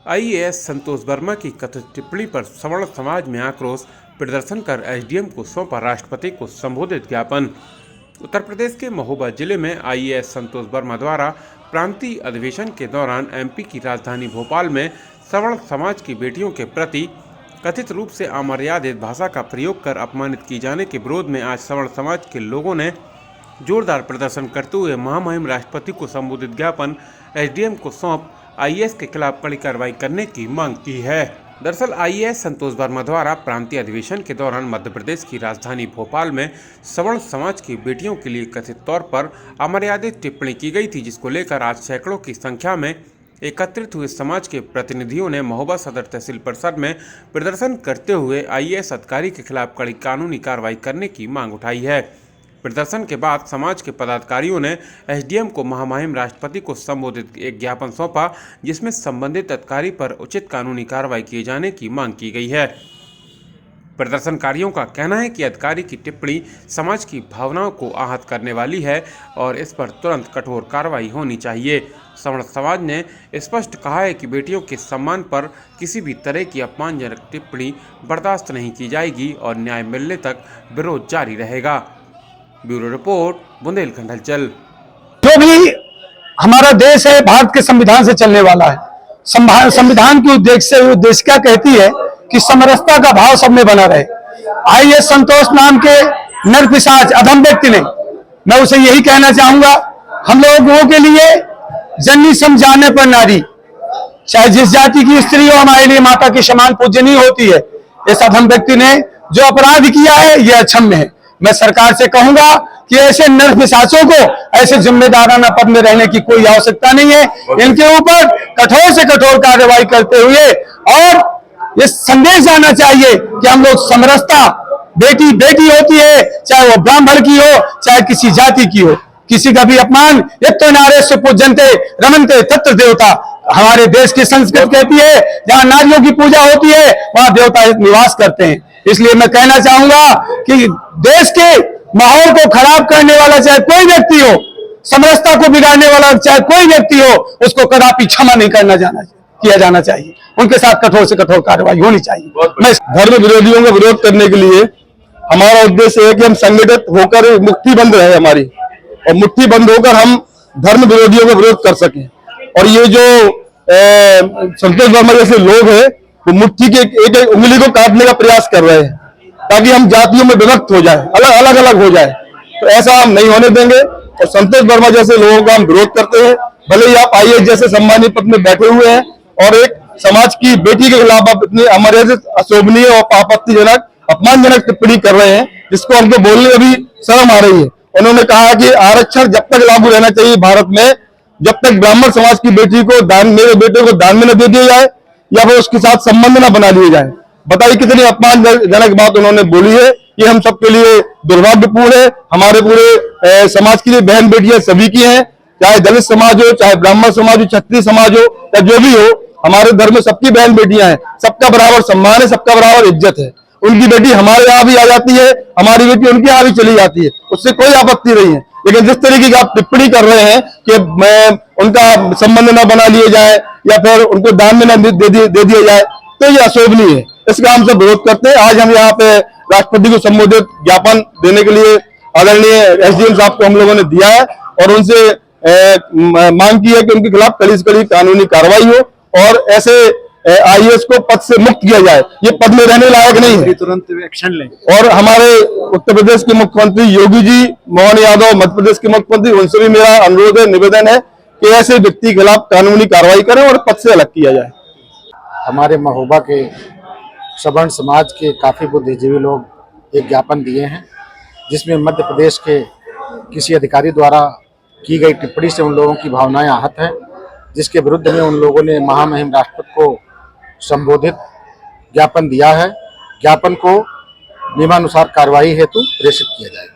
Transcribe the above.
IAS संतोष वर्मा की कथित टिप्पणी पर सवर्ण समाज में आक्रोश, प्रदर्शन कर एसडीएम को सौंपा राष्ट्रपति को संबोधित ज्ञापन। उत्तर प्रदेश के महोबा जिले में आईएएस संतोष वर्मा द्वारा प्रांतीय अधिवेशन के दौरान एमपी की राजधानी भोपाल में सवर्ण समाज की बेटियों के प्रति कथित रूप से अमर्यादित भाषा का प्रयोग कर अपमानित किए जाने के विरोध में आज सवर्ण समाज के लोगों ने जोरदार प्रदर्शन करते हुए महामहिम राष्ट्रपति को संबोधित ज्ञापन एसडीएम को सौंप आईएएस के खिलाफ कड़ी कार्रवाई करने की मांग की है। दरअसल आईएएस संतोष वर्मा द्वारा प्रांतीय अधिवेशन के दौरान मध्य प्रदेश की राजधानी भोपाल में सवर्ण समाज की बेटियों के लिए कथित तौर पर अमर्यादित टिप्पणी की गई थी, जिसको लेकर आज सैकड़ों की संख्या में एकत्रित हुए समाज के प्रतिनिधियों ने महोबा सदर तहसील परिसर में प्रदर्शन करते हुए आईएएस अधिकारी के खिलाफ कड़ी कानूनी कार्रवाई करने की मांग उठाई है। प्रदर्शन के बाद समाज के पदाधिकारियों ने एसडीएम को महामहिम राष्ट्रपति को संबोधित एक ज्ञापन सौंपा, जिसमें संबंधित अधिकारी पर उचित कानूनी कार्रवाई किए जाने की मांग की गई है। प्रदर्शनकारियों का कहना है कि अधिकारी की टिप्पणी समाज की भावनाओं को आहत करने वाली है और इस पर तुरंत कठोर कार्रवाई होनी चाहिए। सवर्ण समाज ने स्पष्ट कहा है कि बेटियों के सम्मान पर किसी भी तरह की अपमानजनक टिप्पणी बर्दाश्त नहीं की जाएगी और न्याय मिलने तक विरोध जारी रहेगा। ब्यूरो रिपोर्ट, बुंदेलखंड हलचल। जो भी हमारा देश है भारत के संविधान से चलने वाला है। संविधान की उद्देशिका कहती है कि समरसता का भाव सब में बना रहे। आईएएस संतोष नाम के नरपिशाच अधम व्यक्ति ने, मैं उसे यही कहना चाहूंगा, हम लोगों के लिए जननी समझाने पर नारी, चाहे जिस जाति की स्त्री हो, हमारे लिए माता की समान पूजनीय होती है। इस अधम व्यक्ति ने जो अपराध किया है यह अक्षम्य है। मैं सरकार से कहूंगा कि ऐसे नरपिशाचों को ऐसे जिम्मेदाराना पद में रहने की कोई आवश्यकता नहीं है। इनके ऊपर कठोर से कठोर कार्रवाई करते हुए और ये संदेश जाना चाहिए कि हम लोग समरसता, बेटी बेटी होती है, चाहे वो ब्राह्मण की हो चाहे किसी जाति की हो। किसी का भी अपमान इत्तो नारे से पूजनते रमनते तत्र देवता, हमारे देश की संस्कृति कहती है जहां नारियों की पूजा होती है वहां देवता निवास करते हैं। इसलिए मैं कहना चाहूंगा कि देश के माहौल को खराब करने वाला चाहे कोई व्यक्ति हो, समरसता को बिगाड़ने वाला चाहे कोई व्यक्ति हो, उसको कदापि क्षमा नहीं किया जाना चाहिए। उनके साथ कठोर से कठोर कार्रवाई होनी चाहिए। मैं धर्म विरोधियों का विरोध करने के लिए हमारा उद्देश्य है कि हम संगठित होकर मुट्ठी बंद रहे हमारी, और मुट्ठी बंद होकर हम धर्म विरोधियों का विरोध कर सकें। और ये जो संतोष वर्मा जैसे लोग हैं वो मुट्ठी के एक एक उंगली को काटने का प्रयास कर रहे हैं ताकि हम जातियों में विभक्त हो जाए, अलग अलग हो जाए। तो ऐसा हम नहीं होने देंगे और संतोष वर्मा जैसे लोगों का हम विरोध करते हैं। भले ही आप आईएएस जैसे सम्मानित पद में बैठे हुए हैं और एक समाज की बेटी के खिलाफ आप इतनी अमर्यादित, अशोभनीय और आपत्तिजनक, अपमानजनक टिप्पणी कर रहे हैं जिसको हमको बोलने में भी शर्म आ रही है। उन्होंने कहा कि आरक्षण जब तक लागू रहना चाहिए भारत में, जब तक ब्राह्मण समाज की बेटी को मेरे बेटे को दान में न दे दिया जाए या वो उसके साथ संबंध न बना लिए जाए। बताइए कितनी अपमानजनक बात उन्होंने बोली है। ये हम सबके लिए दुर्भाग्यपूर्ण है। हमारे पूरे समाज की बहन बेटियां सभी की हैं, चाहे दलित समाज हो, चाहे ब्राह्मण समाज हो, क्षत्रिय समाज हो या जो भी हो, हमारे धर्म में सबकी बहन बेटियां हैं। सबका बराबर सम्मान है, सबका बराबर इज्जत है। उनकी बेटी हमारे यहाँ भी आ जाती है, हमारी बेटी उनके यहाँ भी चली जाती है, उससे कोई आपत्ति नहीं है। लेकिन जिस तरीके की आप टिप्पणी कर रहे हैं कि उनका संबंध न बना लिए जाए या फिर उनको दान में न दे दिया जाए, तो ये अशोभनीय है। इसका हम सब विरोध करते हैं। आज हम यहाँ पे राष्ट्रपति को संबोधित ज्ञापन देने के लिए आदरणीय एसडीएम साहब को हम लोगों ने दिया है और उनसे मांग की है कि उनके खिलाफ कड़ी से कड़ी कानूनी कार्रवाई हो और ऐसे आईएएस को पद से मुक्त किया जाए। ये पद में रहने लायक नहीं है, तुरंत एक्शन लें। और हमारे उत्तर प्रदेश के मुख्यमंत्री योगी जी, मोहन यादव मध्य प्रदेश के मुख्यमंत्री, उनसे भी मेरा अनुरोध है, निवेदन है कि ऐसे व्यक्ति के खिलाफ कानूनी कार्रवाई करें और पद से अलग किया जाए। हमारे महोबा के सवर्ण समाज के काफी बुद्धिजीवी लोग एक ज्ञापन दिए हैं जिसमें मध्य प्रदेश के किसी अधिकारी द्वारा की गई टिप्पणी से उन लोगों की भावनाएं आहत हैं, जिसके विरुद्ध में उन लोगों ने महामहिम राष्ट्रपति को संबोधित ज्ञापन दिया है। ज्ञापन को नियमानुसार कार्रवाई हेतु प्रेषित किया जाएगा।